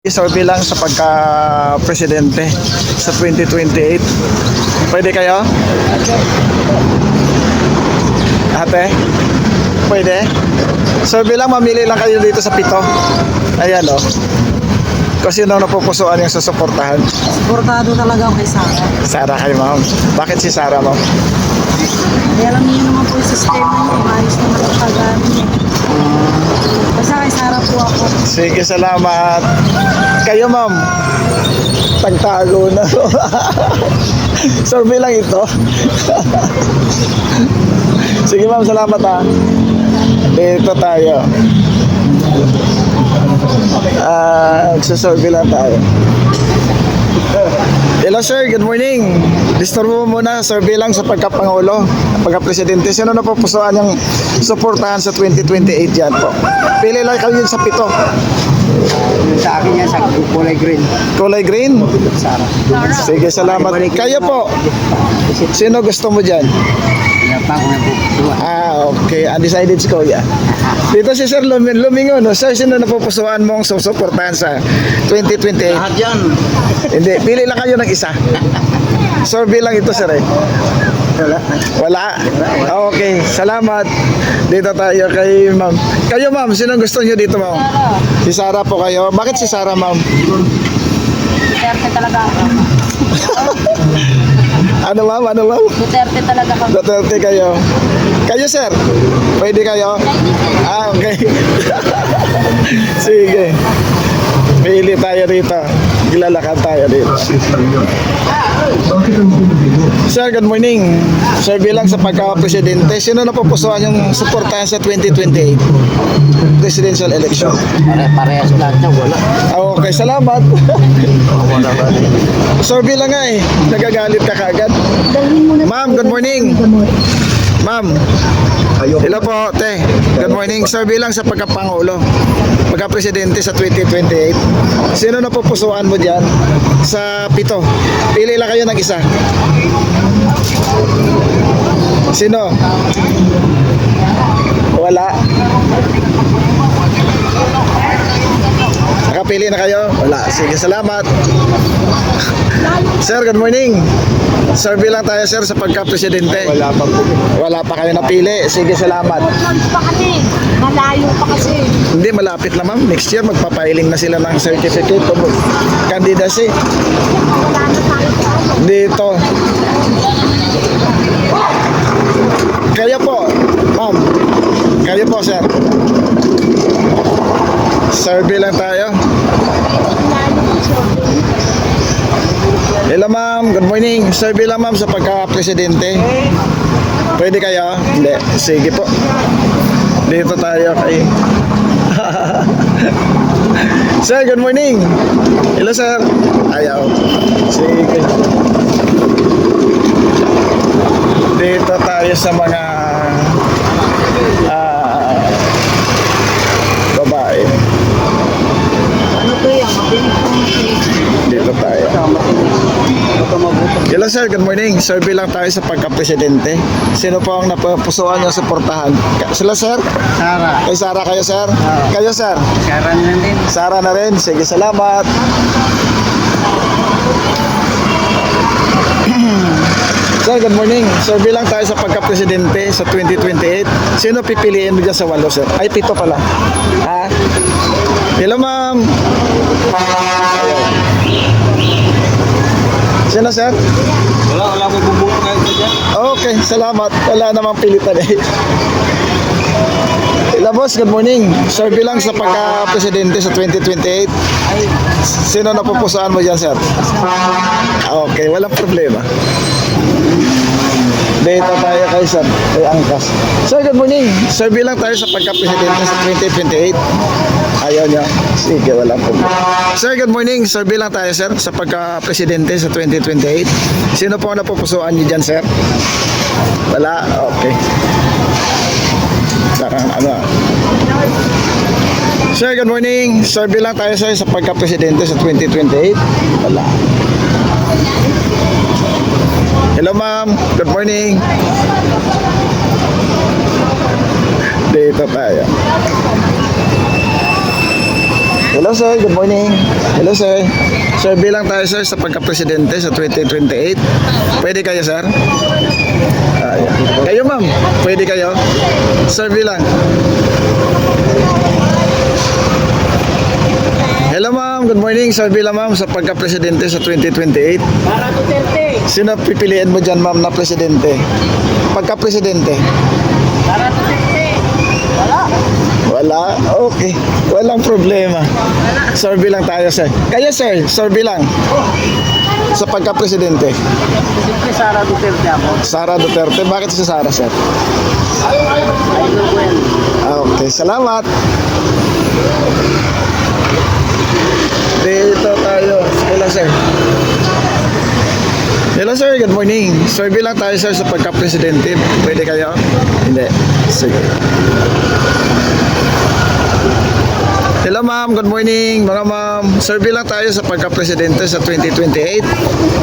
Survey lang sa pagka-presidente sa 2028. Pwede kayo? Ate? Pwede? Survey lang, mamili lang kayo dito sa 7. Ayan o. Kasi nang napupusuan yung susuportahan. Suportado talaga ako kay Sara. Sara kayo, ma'am. Bakit si Sara, ma'am? Kaya alam niyo naman po yung sistema niya. Maayos naman ang pag-ano niya. Basta kay Sara po ako. Sige, salamat. Kayo, ma'am. Tagtago na. Survey lang ito. Sige, ma'am. Salamat, ha. Dito tayo. Magsasurvey lang tayo. Hello sir, good morning. Disturbo mo muna, survey lang sa pagkapangulo, pagka-presidente. Sino na pupusuan yung suportahan sa 2028 yan po? Pili lang kayo sa 7. Sa akin yan, sa kulay green. Kulay green? Sara. Sige, salamat. Kayo po, sino gusto mo dyan? Pinapang na po. Okay. Undecided si Kuya. Dito si Sir Lumingon. No? Sir, sino na pupusuan mong susuportahan sa 2028? Lahat yan. Hindi, pili lang kayo ng isa. Survey lang ito, sir. Wala. Okay, salamat. Dito tayo kay ma'am. Kayo, ma'am, sino gusto niyo dito, ma'am? Si Sara po kayo. Bakit si Sara, ma'am? Duterte talaga ako. Ano, ma'am? Duterte talaga ako. Duterte kayo. Kayo, sir? Pwede kayo? Okay. Sige. Pili tayo dito. Gilalakan tayo dito. Sir, good morning. Survey lang sa pagka-presidente. Sino na pupusuan yung suportahan sa 2028 presidential election? Parehas lahat yan, wala. Okay, salamat. Wala ba? Survey lang nga eh. Nagagalit ka kagad. Ma'am, good morning. Ma'am. Hello po, te. Good morning. Survey lang sa pagkapangulo, pagka-presidente sa 2028. Sino na pupusuan mo dyan? Sa 7. Pili lang kayo ng isa. Sino? Wala. Nakapili na kayo? Wala. Sige, salamat. Sir, good morning. Survey lang tayo, sir, sa pagka-presidente. Wala pa po. Wala pa kayo napili. Sige, salamat. Pa kami. Malayo pa kasi. Hindi, malapit na, ma'am. Next year, magpapiling na sila ng certificate of candidacy. Dito. Kayo po, ma'am. Kayo po, sir. Survey lang tayo. Hello, ma'am. Good morning. Survey lang, ma'am, sa pagka-presidente. Pwede kayo? Hindi. Sige po. Dito tayo kay... Sir, good morning. Hello, sir. Ayaw. Sige. Dito tayo sa mga babae. Ano to yan? Dito tayo. Hello, sir. Good morning. Survey lang tayo sa pagka-presidente. Sino po ang napupusuan yung suportahan? Sila, sir? Sara. Kay Sara kayo, sir? Kayo, sir? Sara na din. Sara na rin. Sige, salamat. Sir, good morning. Survey lang tayo sa pagka-presidente sa 2028. Sino pipiliin mo dyan sa 8, sir? Ay, 7 pala. Ha? Hello, ma'am. Sino, sir? Wala ko bubuto kayo sa dyan. Okay, salamat. Wala namang pilitan eh. Hello, boss. Good morning. Survey lang sa pagka-presidente sa 2028. Sino napupusuan mo dyan, sir? Okay, walang problema. Dito tayo kay sir, kay Angkas. Sir, good morning. Survey lang tayo sa pagka-presidente sa 2028. Ayaw niya. Sige, walang problema. Sir, good morning. Survey lang tayo, sir, sa pagka-presidente sa 2028. Sino po ang napupusuan niyo dyan, sir? Wala? Okay. Sir, good morning. Survey lang tayo, sir, sa pagka-presidente sa 2028. Wala. Hello, ma'am. Good morning. Dito tayo. Hello sir, good morning. Hello sir. Survey lang tayo sir sa pagka-presidente sa 2028. Pwede kayo sir? Kayo ma'am, pwede kayo? Survey lang. Hello ma'am, good morning. Survey lang ma'am sa pagka-presidente sa 2028. Para Duterte. Sino pipiliin mo dyan ma'am na presidente? Pagka-presidente? Para Duterte. Wala? Okay. Walang problema. Survey lang tayo sir. Kayo sir, survey lang. Sa pagka-presidente. Siyempre Sara Duterte ako. Sara Duterte. Bakit si Sara sir? Idol ko yan. Okay, salamat. Dito tayo. Hello sir. Hello sir, good morning. Survey lang tayo sir sa pagka-presidente. Pwede kayo? Hindi. Sige. Hello ma'am, good morning mga ma'am. Survey lang tayo sa pagka-presidente sa 2028.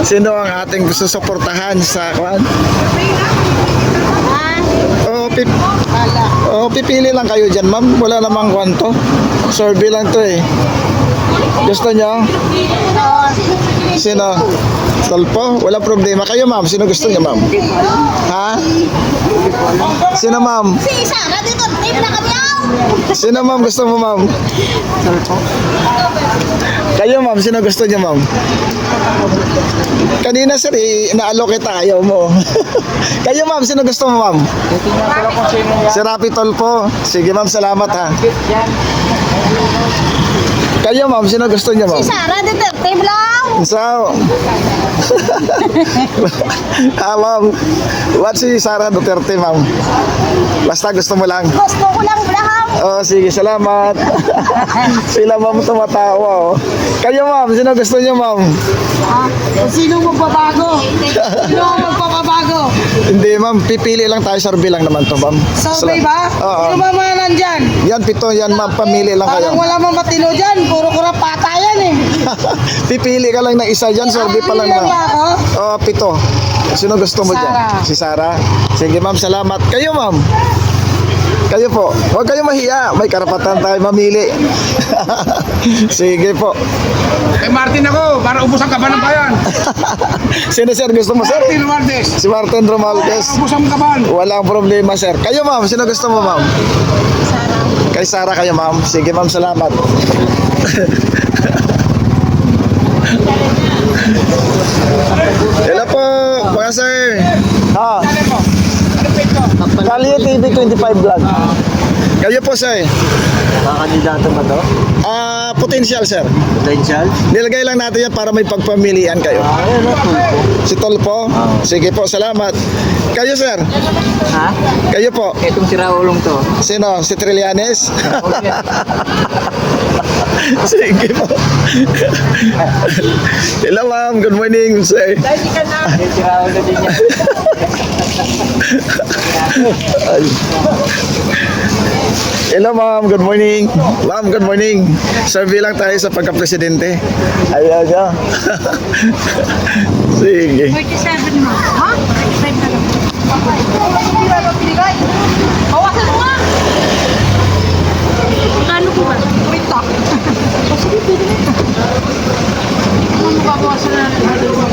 Sino ang ating gusto suportahan sa kwan? Pipili lang kayo dyan ma'am. Wala namang kwan to. Survey lang to eh. Gusto nyo? Sino? Tolpo? Walang problema. Kayo ma'am, sino gusto nyo ma'am? Ha? Sino ma'am? Si Sara, dito, tape na kami. Sino ma'am gusto mo ma'am? Kayo ma'am, sino gusto nyo ma'am? Kanina sir, na-allocate tayo mo. Kayo ma'am, sino gusto mo ma'am? Titingnan ko lang kung sino yan. Si Rapi Tolpo. Sige ma'am, salamat ha. Yan. Kayo ma'am, sino gusto nyo ma'am? Si Sara, dito, tape lang. So, ma'am, what si Sara Duterte ma'am? Basta gusto mo lang. Gusto ko lang lang. Oh, sige, salamat. Sila ma'am tumatawa oh. Kayo ma'am, sino gusto nyo ma'am? Kung sino magbabago? Sino ang magpapabago? Hindi ma'am, pipili lang tayo, survey lang naman to ma'am. Survey ba? Oo. Sino ba mga nandyan? Yan, pito yan ma'am, pamili lang kayo. Parang wala mang matino dyan. Puro kurapata yan eh. Pipili ka lang ng isa dyan, survey pa lang Pili ba ma'am. ako? Oh, pito. Sino gusto mo dyan? Sara. Si Sara. Sige ma'am, salamat. Kayo ma'am. Kayo po. Huwag kayo mahiya. May karapatan tayo mamili. Sige po. Kay Martin ako, para ubusan ka ba ng bayan? Sino sir gusto mo sir? Martin Romualdez. Si Martin Romualdez. Ubusan ka ba? Walang problema sir. Kayo ma'am, sino gusto mo ma'am? Sara. Kay Sara kayo ma'am. Sige ma'am, salamat. Hello po, mga sir. Ha? Kalye TV 25 vlog. Kayo po sir. Kandidato ba to? Potential sir. Potential? Nilagay lang natin yan para may pagpamilian kayo. Ayun o, tulpo. Si Tolpo. Sige po, salamat. Kayo sir. Ha? Kayo po. Itong siraulong to. Sino? Si Trillanes? Sige po. Hello ma'am, good morning sir. Yung siraulo din yan. Ay. Hello ma'am, good morning. Ma'am, good morning. Survey lang tayo sa pagka-presidente. Ayaw niya. Sige. 47 mo. Ha? 47 na lang. Bawasan mo nga. Ano po ba? Wita. Sige, pwede na. Ano babawasan na natin? Pwede ba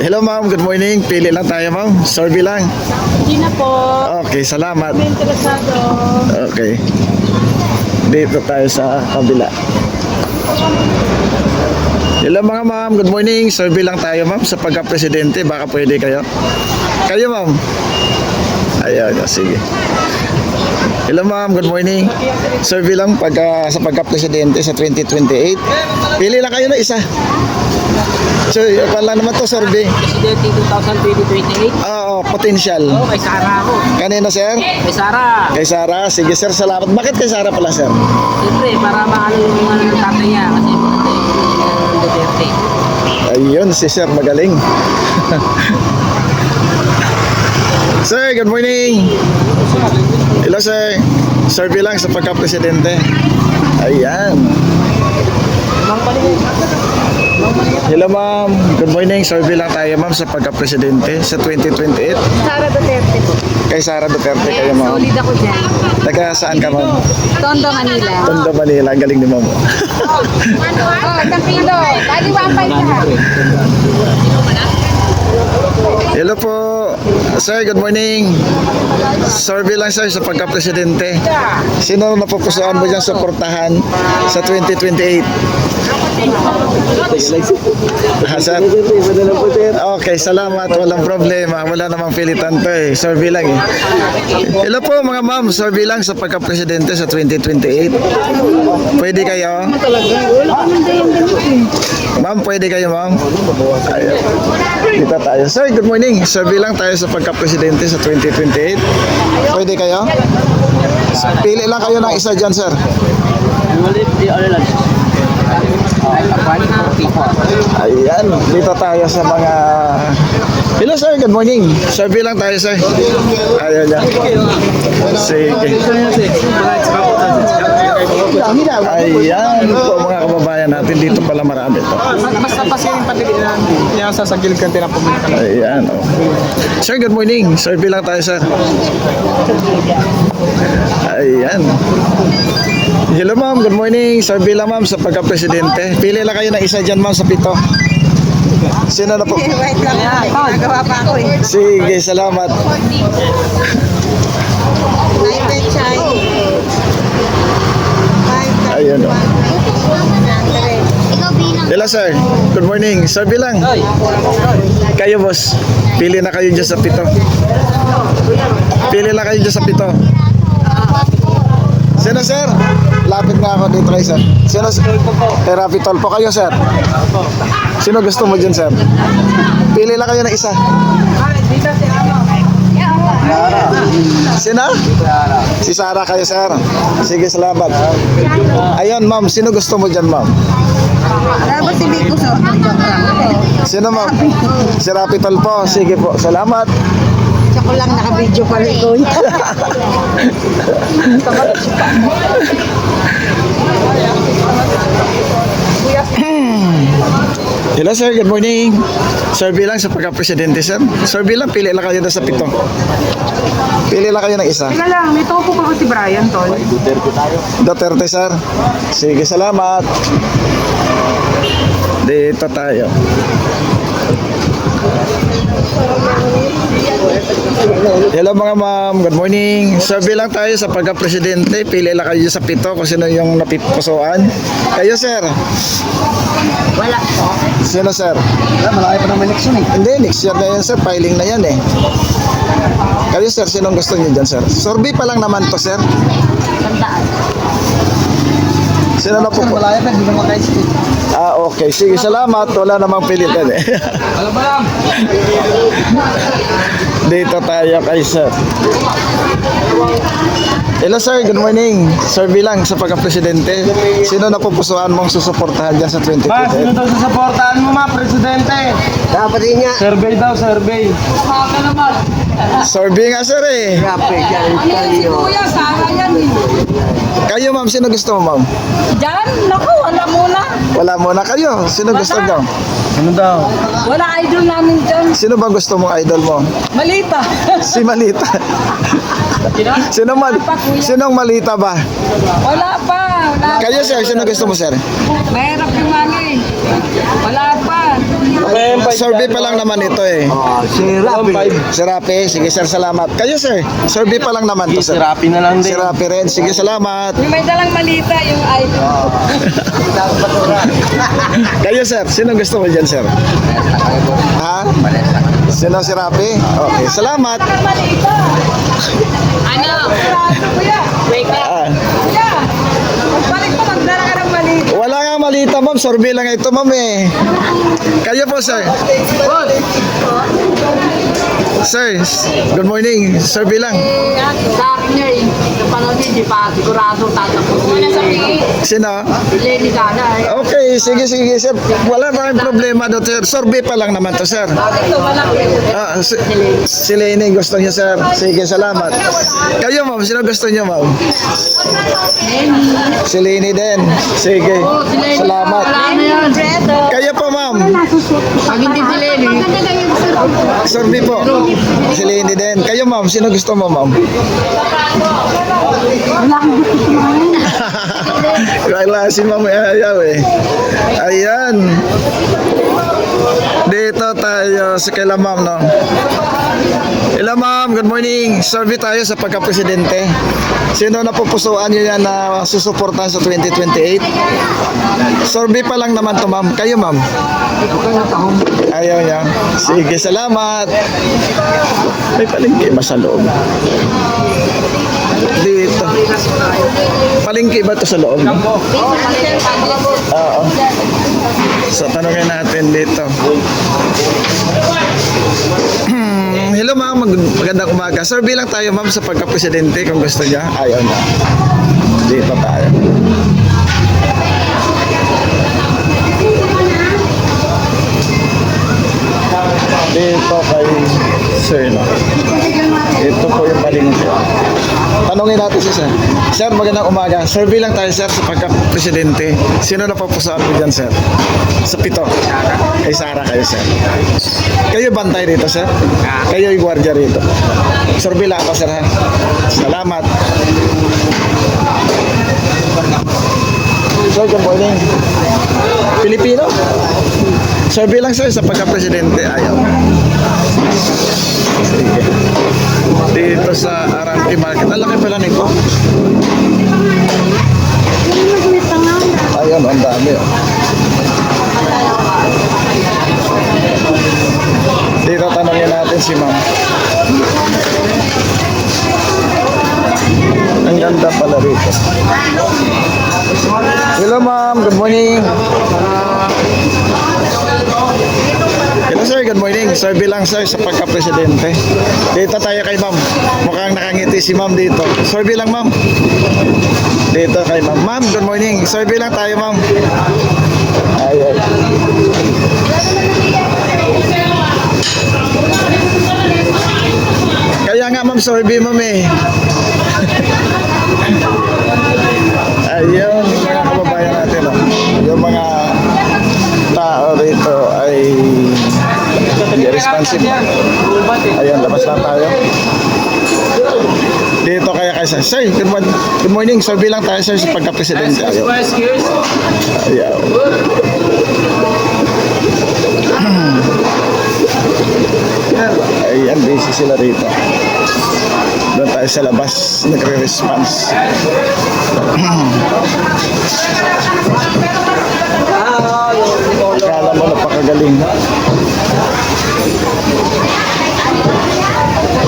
Hello ma'am, good morning. Pili lang tayo ma'am. Survey lang. Hindi na po. Okay, salamat. May interesado. Okay. Dito tayo sa kabila. Hello mga ma'am, good morning. Survey lang tayo ma'am sa pagka-presidente. Baka pwede kayo. Kayo ma'am. Ayan, sige. Hello ma'am, good morning. Survey lang sa pagka-presidente sa 2028. Pili lang kayo na isa. So, yan lang naman to survey. Presidente 2028. Oo, potential. Oo, kay Sara ako. Kanino sir? Kay Sara. Kay Sara. Sige sir, salamat. Bakit kay Sara pala sir? Siyempre, para maano yung ano ng tatay niya. Kasi maganda yung Duterte. Ayun, si sir magaling. Sir, good morning. Hello sir. Survey lang sa pagka-presidente. Ayan. Mang balik. Hello ma'am, good morning. Survey lang tayo ma'am sa pagka-presidente sa 2028. Sara Duterte po. Kay Sara Duterte kayo ma'am. Solid ako dyan. Taga saan ka ma'am? Tondo, Manila. Tondo, Manila. Galing ni ma'am. Isang kilo. Bali 1.5 ka. Hello po. Sir, good morning. Survey lang sir sa pagka-presidente. Sino napupusuan mo dyan suportahan sa 2028? Ha, sir? Okay, salamat. Walang problema. Wala namang pilitan to eh. Survey lang eh. Hello po mga ma'am. Survey lang sa pagka-presidente sa 2028. Pwede kayo? Ma'am, pwede kayo ma'am? Ayun. Dito tayo. Sir, good morning. Survey lang tayo sa pagka-presidente sa 2028. Pwede kayo? Pili lang kayo ng isa dyan, sir. Ayan, dito tayo sa mga... Hello sir, good morning. Survey lang tayo sir. Ayan yan. Sige. Ayan po mga kababayan natin. Dito pala marami to. Basta pa siya yung patigil na yung sasagil ka tinapumili ka. Ayan. Oh. Sir, good morning. Survey lang tayo sir. Ayan. Hello ma'am, good morning. Survey lang ma'am sa pagka-presidente. Pili lang kayo ng isa dyan ma'am sa 7. Sino na po? Wait lang. Nagawa pa ako eh. Sige, salamat. Naipet chai. Ayun o. Hello sir, good morning. Survey lang. Kayo boss, pili na kayo dyan sa 7. Pili na kayo dyan sa 7. Sino sir? Lapit nga ako dito kay sir. Sino? Kay Rafi Tolpo kayo sir. Sino gusto mo dyan sir? Pili lang kayo ng isa. Sino? Si Sara kayo sir. Sige, salamat. Ayun ma'am, sino gusto mo dyan ma'am? Dapat si Biko sa Sino ma'am? Si Rafi Tolpo. Sige po, salamat. Siya ko lang naka-video pala ko. Hello sir, good morning. Survey lang sa pagka-presidente sir. Survey lang, pili lang kayo na sa 7. Pili lang kayo ng isa. Teka lang, may topo pa ko si Brian, tol. Duterte sir. Sige, salamat. Dito tayo. Hello mga ma'am, good morning. Survey lang tayo sa pagka-presidente. Pili lang kayo sa 7 kung sino yung napipusuan. Kayo sir. Wala po. Sino sir? Malaki pa naman election eh. Hindi, next year na yan sir. Filing na yan eh. Kayo sir, sinong gusto niyo dyan sir? Survey pa lang naman to sir. Tandaan. Sino na po po? Malaki pa, hindi naman kahit Ah, okay. Sige, salamat. Wala namang pilitan eh. Alam ba lang? Dito tayo kay sir. Hello sir, good morning. Survey lang sa pagka-presidente. Sino na pupusuan mong susuportahan dyan sa 2028? daw susuportahan mo presidente? Dapat din niya. Survey daw, survey. Survey nga sir eh. Si Kuya, Sara yan eh. Kayo ma'am, sino gusto mo ma'am? Diyan, naku, wala muna. Wala muna kayo. Sino gusto daw? Ano daw? Wala idol namin dyan. Sino ba gusto mong idol mo? Malita. Si Malita. Sinong Malita ba? Wala pa. Wala pa. Kayo sir, sino gusto mo sir? Mahirap yung ano eh. Wala pa. Survey pa lang naman ito eh. Si Rapi. Si Rapi, sige sir, salamat. Kayo sir, survey pa lang naman to Si sir. Rapi na lang Si din. Rapi rin, sige salamat. Yung may dalang malita yung idol. Kayo sir, sino gusto mo dyan sir? Ha? Sino si Rapi? Okay, salamat. Malita. Ano? Kuya. Ah, Kuya. Magbalik mo, magdala ka ng malita. wala nga Malita ma'am, survey lang ito ma'am eh. Kayo po sir. Sir, good morning. Survey lang. Sa akin niya eh. Napanood niya hindi pa sigurado tatakbo Sino? Lenny Gana eh. Okay, sige, sir. Wala tayong problema doon, sir. Survey pa lang naman to, sir. Si Lenny gusto niyo, sir. Sige, salamat. Kayo, ma'am, sino gusto niyo, ma'am? Si Lenny din. Sige, salamat. Ano yan? Kayo po, ma'am. Pag hindi si Lenny, Survey po. Si Lenny din. Kayo, ma'am, sino gusto mo, ma'am? Wala si ma'am ayaw eh. Ayan. Dito tayo sa kila ma'am, no? Hello ma'am, good morning. Survey tayo sa pagka-presidente. Sino na pupusuan nyo yan na susuportahan sa 2028? Survey pa lang naman to ma'am. Kayo ma'am? Ayaw niya. Sige, salamat. May palengke ba sa loob? Dito. Palengke ba ito sa loob? Oo. So, tanongin natin dito. Hello ma'am, magandang umaga. Survey lang tayo ma'am sa pagka-presidente kung gusto niya. Ayaw na. Dito tayo. Dito kay Sir, no? Ito po yung palengke. Tanongin natin si Sir. Sir, magandang umaga. Survey lang tayo, Sir, sa pagka-presidente. Sino na papusuan mo dyan, Sir? Sa pito. Kay Sara kayo, Sir. Kayo bantay dito, Sir? Kayo yung gwardiya rito. Survey lang ako, Sir, ha? Salamat. Sir, good morning. Pilipino? Survey lang, Sir, sa pagka-presidente. Ayaw. Sige. Dito sa Arante Market. Ang laki pala nito. Ayun, ang dami. Oh. Dito tanongin natin si ma'am. Ang ganda pala rito. Hello ma'am, good morning. Hello sir, good morning. Survey lang sir sa pagka-presidente. Dito tayo kay ma'am. Mukhang nakangiti si ma'am dito. Survey lang ma'am. Dito kay ma'am. Ma'am, good morning. Survey lang tayo ma'am. Ayun. Kaya nga ma'am, survey ma'am eh. Ayun, mga kababayan natin. Oh. Yung mga tao rito ay hindi responsive. Ayun, labas lang tayo. Dito kaya kay sir. Sir, good morning. Survey lang tayo sir sa pagka-presidente. Ayun. Ayun. Ayan, busy sila rito. Doon tayo sa labas, nagre-response. Akala mo napakagaling.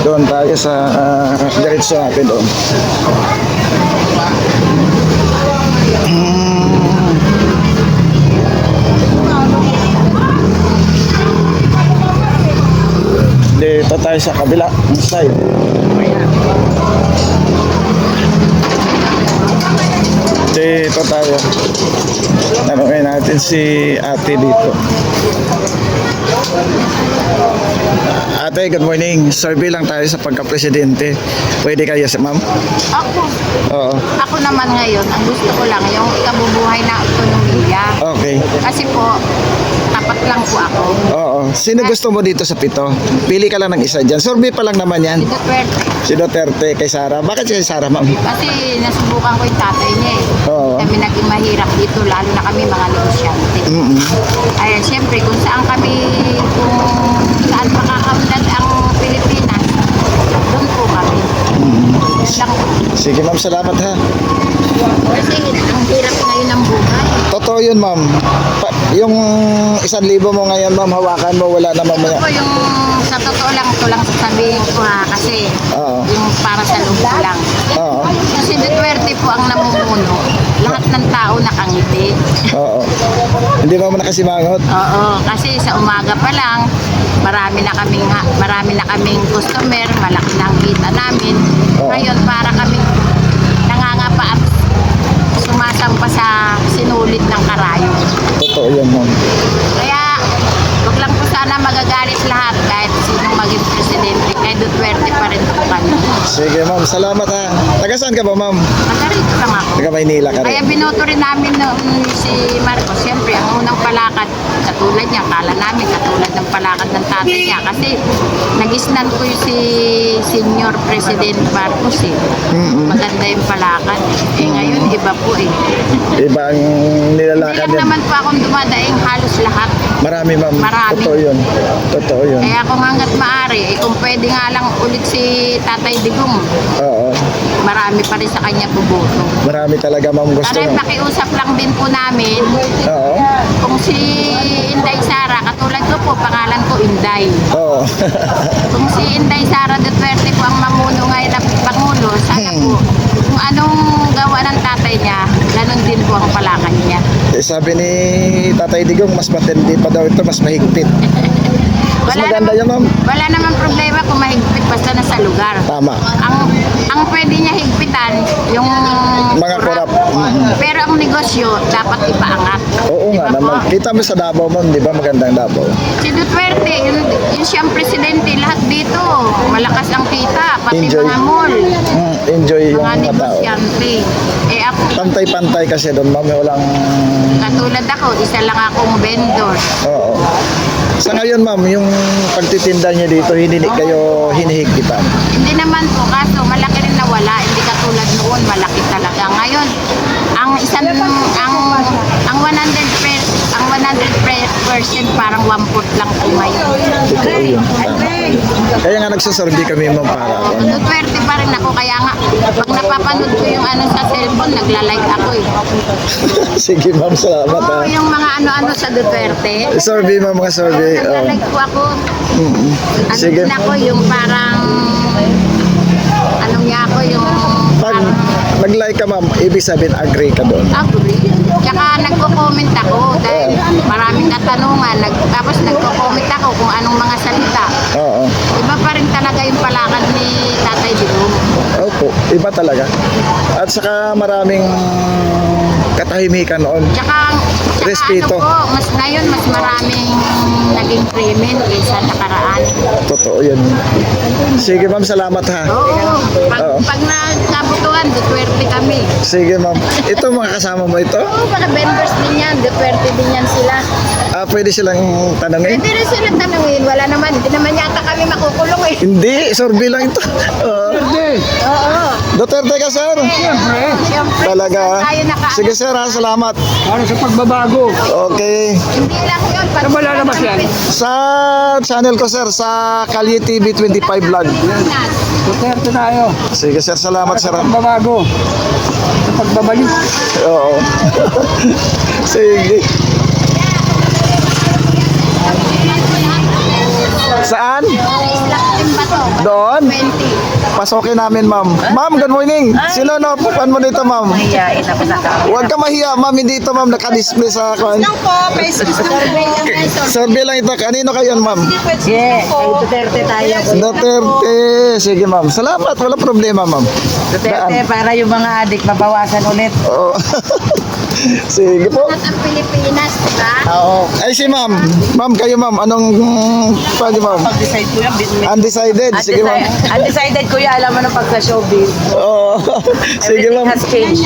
Doon tayo sa diretso natin doon. Dito tayo sa kabila side. Dito tayo. Tanungin natin si ate dito. Ate, good morning. Survey lang tayo sa pagka-presidente. Pwede kayo sa ma'am? Ako, Oo. ako naman ngayon, ang gusto ko lang yung ikabubuhay na ekonomiya. Okay. Kasi po, tapat lang po ako. Oo. Sino gusto mo dito sa pito? Pili ka lang ng isa dyan. Survey pa lang naman yan. Duterte. Si Duterte kay Sara. Bakit si Sara, ma'am? Kasi nasubukan ko yung tatay niya eh. Oo. Kami naging mahirap dito, lalo na kami mga negosyante. Ay, siyempre, kung saan makakamdad ang Pilipinas, doon po kami. Yun lang po. Sige, ma'am. Salamat, ha. Kasi ang hirap ngayon ng buhay. Totoo yun, ma'am. Yung 1,000 mo ngayon, ma'am, hawakan mo, wala naman Ito maya. po yung, sa totoo lang, ito lang sasabihin ko ha, kasi Oo. yung para sa loob ko lang. Oo. Kasi Duterte po ang namumuno, lahat ng tao nakangiti. Oo. Hindi mo nakasimangot. Oo, kasi sa umaga pa lang, marami na kaming customer, malaki na ang kita namin. Oo. Ngayon para kaming maliit ng karayo. Totoo yan, ma'am. Kaya, wag lang po sana magagalit lahat kahit sinong maging presidente. Kay Duterte pa rin po kami. Sige, ma'am. Salamat ha. Taga saan ka ba, ma'am? Magarito lang ako. Taga Maynila ka Kaya rin. binoto rin namin noon si Marcos. Siyempre, ang unang palakad, katulad niya, kala namin katulad ng palakad ng tatay niya. Kasi nag-isnan ko yung si Senior President Marcos eh. Maganda yung palakad. Eh ngayon, iba po eh. Iba ang Hindi nilalakad lang yan. naman po akong dumadaing halos lahat. Marami, ma'am. Marami. Totoo yun. Totoo yun. Kaya kung hanggat maaari, kung pwede nga lang ulit si Tatay Digong, Oo. marami pa rin sa kanya buboto. Marami talaga, ma'am. Gusto Para mo. pakiusap lang din po namin, Oo. kung si Inday Sara, katulad ko po, pangalan ko Inday. Oo. Kung si Inday Sara Duterte po ang mamuno ngayon na Pangulo, sana po, kung anong gawa ng tatay niya, ganun din po ang palakad niya. Sabi ni Tatay Digong, mas matindi pa daw ito, mas mahigpit. Mas maganda yan, ma'am. Wala naman problema kung mahigpit basta na sa lugar. Tama. Ang pwede niya higpitan, yung Mga korap. Pero ang negosyo, dapat ipaangat. Oo nga Diba naman. po? Kita mo sa Davao, ma'am, di ba? Magandang Davao. Si Duterte, yun siyang presidente, lahat dito, malakas ang kita, pati Enjoy. mga mall, Enjoy yung mga mga tao. negosyante. Eh ako, Pantay-pantay kasi doon, ma'am. Walang... katulad ako, isa lang akong vendor. Oo. Sa ngayon, ma'am, yung pagtitinda niyo dito, hindi kayo hinihigpitan. Hindi naman po, kaso malaki rin nawala, hindi katulad noon, malaki talaga. Ngayon, ang 100% parang 1/4 lang po ngayon. Totoo yun. Kaya nga nagsasurvey kami, ma'am, para... Duterte pa rin ako, kaya nga, pag napapanood ko yung ano sa cellphone, nagla-like ako eh. Sige, ma'am, salamat ha. Oo, yung mga ano-ano sa Duterte, Survey, ma'am, mga survey. Oh. nagla-like po ako. Ano Sige. din ako, yung parang, anong niya ako, yung Pag parang, nag-like ka, ma'am, ibig sabihin, agree ka doon. agree. Tsaka nagko-comment ako dahil maraming katanungan. Tapos nagko-comment ako kung anong mga salita. Oo. Iba pa rin talaga yung palakad ni Tatay Digong. Opo, iba talaga. At saka maraming katahimikan noon. Tsaka Respeto. ano po, mas ngayon mas maraming naging krimen kaysa nakaraan. Totoo yun. Sige, ma'am, salamat ha. Oo, Oo. pag nagkabutuhan, Duterte kami. Sige, ma'am. Ito, mga kasama mo ito? Oo, mga vendors din yan, Duterte din yan sila. Pwede silang tanongin? Pwede rin sila tanungin, wala naman, hindi naman yata kami makukulong eh. Hindi, survey lang ito. Oo. Duterte ka, sir? Siyempre. Talaga. Tayo Sige, sir, ha? Salamat. Para sa pagbabago. Okay. Hindi lang yun. Pag Ano ba lalabas yan? Sa channel ko, sir, sa Kalye TV 25 Vlog. Duterte tayo. Sige, sir, salamat, sir. Pagbabago. Sa pagbabalik. Oo. Sige. Saan? Doon? 20. Pasokin namin, ma'am. Ma'am, good morning. Sino na upuan mo dito, ma'am? Mahiyain ako sa kami. Huwag ka mahiya, ma'am. Hindi ito, ma'am. Naka-display sa kwan. Survey lang ito. Kanino kayo, ma'am? Yeah, kay Duterte tayo. Duterte. Sige, ma'am. Salamat. Wala problema, ma'am. Duterte para yung mga adik mabawasan ulit. Oo. Sige po. At ang Pilipinas, diba? Oo. Ay, si ma'am. Ma'am, kayo, ma'am. Anong pwede, ma'am? Pag-decide ko yan, Undecided. Sige, ma'am. undecided ko yan, alam mo na pag sa showbiz. Oo. Sige, ma'am. Has changed.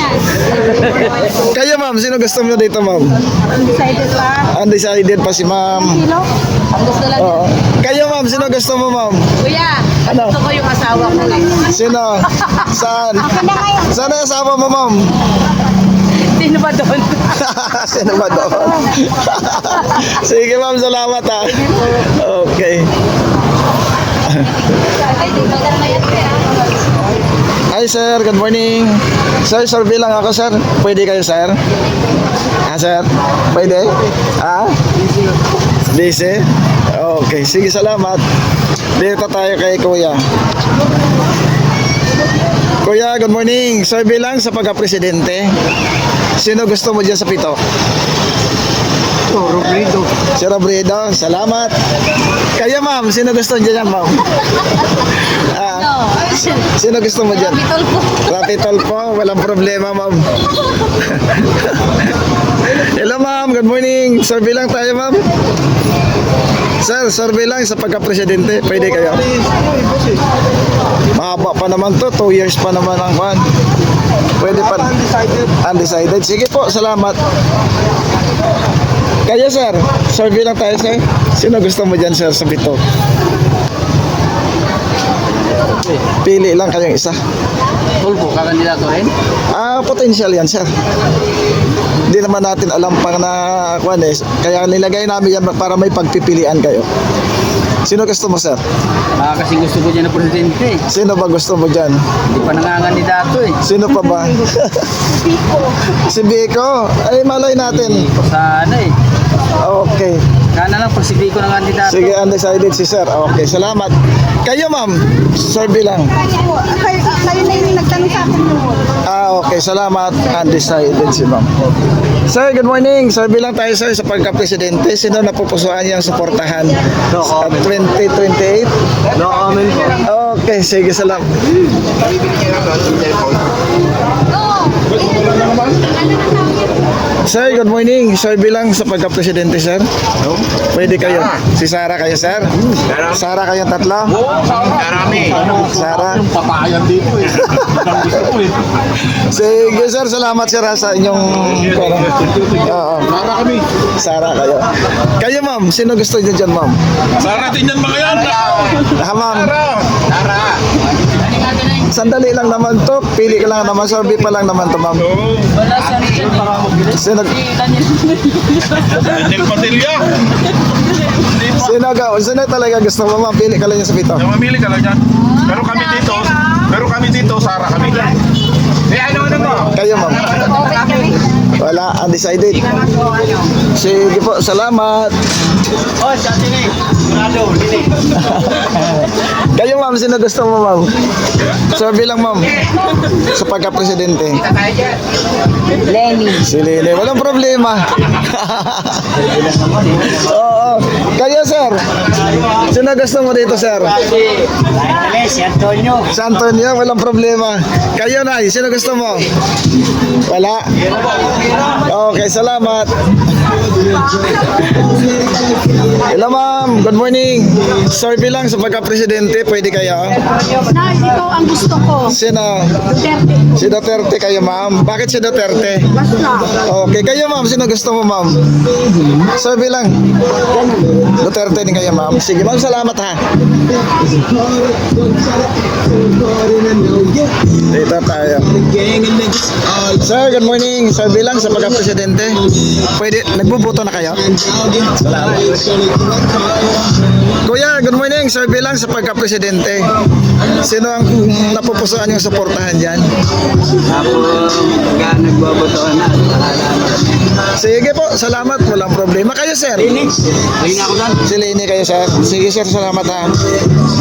Kayo, ma'am. Sino gusto mo dito, ma'am? Undecided pa. Undecided pa si ma'am. Sino? Ang gusto lang. Oo. Kayo, ma'am. Sino gusto mo, ma'am? Kuya, Ano? gusto ko yung asawa ko eh. Sino? Saan? Saan ang asawa mo, ma'am? Sino ba doon? Sino ba doon? Sige, ma'am. Salamat, ha. Okay. Hi, sir. Good morning. Sir, survey lang ako, sir. Pwede kayo, sir? Sir? Pwede? Busy? Okay. Sige, salamat. Dito tayo kay Kuya. Kuya, good morning. Survey lang sa pagka-presidente. Sino gusto mo dyan sa pito? Robredo. Si Robredo, salamat. Kayo, ma'am, sino gusto niyo dyan, ma'am? Sino gusto mo dyan? Rapitol po, walang problema, ma'am. Hello ma'am, good morning. Survey lang tayo ma'am. Sir, survey lang sa pagka-presidente. Pwede kayo? Mahaba pa naman to, 2 years pa naman ang kwan. Pwede pa. Undecided. Sige po, salamat. Kayo sir, survey lang tayo sir. Sino gusto mo dyan sir sa bito? Pili lang kayong isa. Tulpo, kakandidato rin? Potential yan sir. Hindi naman natin alam pa na kwan eh. Kaya nilagay namin yan para may pagpipilian kayo. Sino gusto mo sir? Kasi gusto ko dyan na presidente. Sino ba gusto mo dyan? Hindi pa nangangandidato eh. Sino pa ba? Si Biko. Ay malay natin. Sana eh. Okay. Sana lang pag si Vico ng kandidato. Sige, undecided si sir. Okay, salamat. Kayo ma'am, survey lang. Kayo na yung nagtanong sa akin noon. Okay, salamat. Undecided si ma'am. Sir, good morning. Survey lang tayo sir sa pagka-presidente. Sino napupusuan niyang suportahan sa 2028? No comment po. Okay, sige, salamat. Sir, good morning. Survey lang sa pagka-presidente, sir. Pwede kayo. Si Sara kayo, sir. Sara kayong tatlo. Marami. Sara. Papayan dito eh. Ang gusto ko eh. Sige, sir. Salamat, sir, sa inyong... Oo. Para kami. Sara kayo. Kayo, ma'am. Sino gusto niyo dyan, ma'am? Sana tingnan mga yan. Ma'am. Tara. Sandali lang naman to. Pili ka lang naman. Survey pa lang naman to, ma'am. Sino, Daniel Padilla. sino talaga gusto mo, ma'am? Pili ka lang yung sa pito. Yung mamili ka lang dyan. Pero kami dito, Sara kami. Ano mo? Kayo, ma'am. Wala, undecided. Sige po, salamat. Oh, sa sini. Murado, dili. Kayo, ma'am, sino gusto mo, ma'am? Survey lang, ma'am. Sa pagka-presidente. Lenny. Si Lene, walang problema. Oo. Kayo, sir. Sino gusto mo dito, sir? Si Antonio. Si Antonio, walang problema. Kayo, Nay, sino gusto mo? Wala. Okay, salamat. Hello, ma'am. Good morning. Survey lang sa pagka-presidente. Pwede kayo? Na, ito ang gusto ko. Sino? Duterte. Si Duterte kayo, ma'am. Bakit si Duterte? Basta. Okay, kayo, ma'am. Sino gusto mo, ma'am? Survey lang. Duterte din kayo, ma'am. Sige, ma'am. Salamat, ha. Dito tayo. Sir, good morning. Survey lang sa pagka-presidente. Pwede, nagbubuto na kayo? Salamat. Kuya, good morning. Survey lang sa pagka-presidente. Sino ang napupusuan yung suportahan dyan? Ako, nagbabato na. Sige po, salamat. Walang problema. Kayo, sir? Ayun ako doon. Si Lini kayo, sir. Sige, sir. Salamat, ha.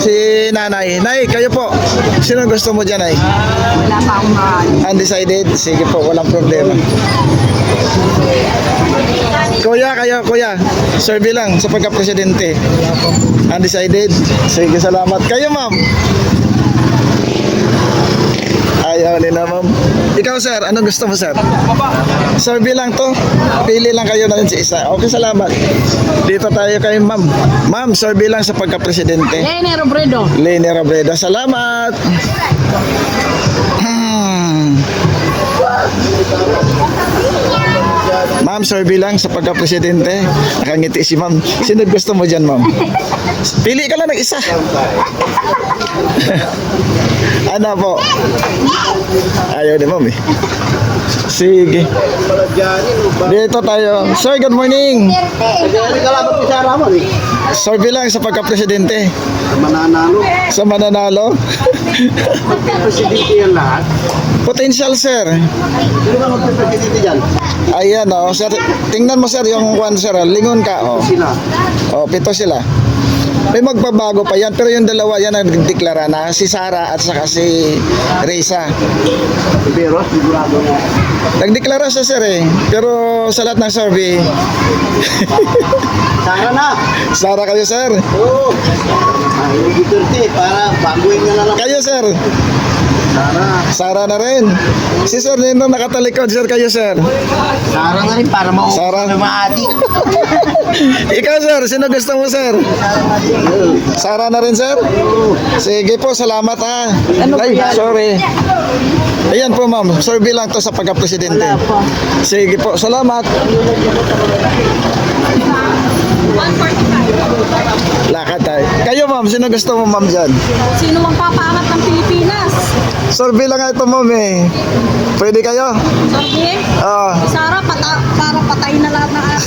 Si Nanay. Nay, kayo po. Sino gusto mo dyan, Nay? Wala pa akong mahal. Undecided? Sige po, walang problema. Kuya, kayo, kuya. Survey lang sa pagka-presidente. Undecided? Sige, salamat. Kayo, ma'am. Ayaw nila, ma'am. Ikaw, sir, anong gusto mo, sir? Survey lang to. Pili lang kayo na rin sa isa. Okay, salamat. Dito tayo kay ma'am. Ma'am, survey lang sa pagka-presidente. Lenny Robredo. Lene Robredo, salamat. Ma'am, survey lang sa pagka-presidente. Nakangiti si ma'am. Sino gusto mo dyan, ma'am? Pili ka lang ng isa. Ano po? Ayaw ni ma'am eh. Sige. Dito tayo. Sir, good morning. Survey lang sa pagka-presidente. Mananalo. Sa mananalo. Presidente yan lahat. Potential, sir. Sino ba magpresidente dyan? Ayan, oh. Sir, tingnan mo, sir, yung one, sir. Lingon ka, oh. Sila. Oh, 7 sila. May magbabago pa yan, pero yung dalawa yan nagdeklara na, si Sara at saka si Reza. Pero sigurado na. Nagdeklara siya, sir, eh. Pero sa lahat ng survey, Sara na. Sara kayo, sir. Oo. Ay, Duterte, para baguhin na lang. Kayo, sir. Sara na rin. Si Sir Nino nakatalikod, sir, kayo, sir. Sara na rin para maubos Sara. ng mga adik. Ikaw, sir, sino gusto mo, sir? Sara na rin, sir? Sige po, salamat, ha. Ay, sorry. Ayan po, ma'am. Survey lang to sa pagka-presidente. Sige po, salamat. Lakad tayo. Kayo, ma'am, sino gusto mo, ma'am, dyan? Sino mang papaangat ng Pilipinas? Survey lang ito, ma'am, eh. Pwede kayo? Sabi, Ah, Sara, para patayin na lahat ng akin.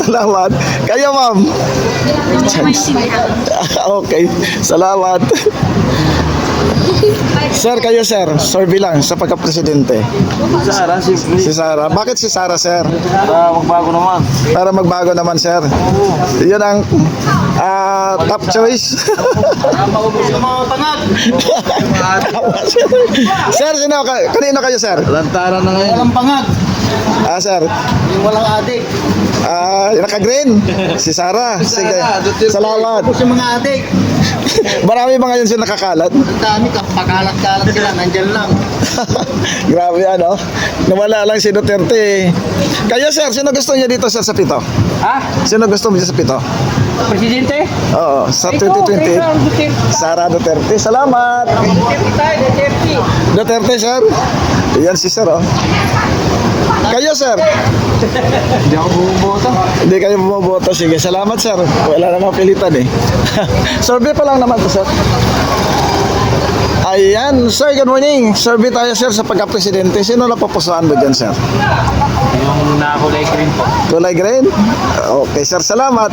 salamat. Kayo, ma'am. Okay, salamat. Sir, kayo, sir. Survey lang sa pagka-presidente. Sara, simple. Si Sara. Bakit si Sara, sir? Magbago naman. Para magbago naman, sir. Yun ang top choice. Maubos ng mga pangag. Sir, kanino kayo, sir? Lantaran na ngayon. Walang pangag. Sir. Yung walang adik. Naka-green. Si Sara. Sige. Salamat. Tapos yung mga adik. Marami ba ngayon siya nakakalat? Ang dami, pakalat-kalat sila. Nandyan lang. Grabe, ano? Nawala lang si Duterte. Kayo, sir, sino gusto niya dito, sir, sa pito? Ha? Sino gusto mo dito sa pito? Presidente? Oo, sa 2020. Sara Duterte. Salamat. Duterte, sir. Yan si sir, oh. Kayo, sir. Hindi ako bumuboto. Hindi kayo bumoboto. Sige, salamat, sir. Wala namang pilitan, eh. Survey pa lang naman to, sir. Ayan, sir, good morning. Survey tayo, sir, sa pagka-presidente. Sino na papusuan mo dyan, sir? Yung nakulay green po. Kulay green? Okay, sir, salamat.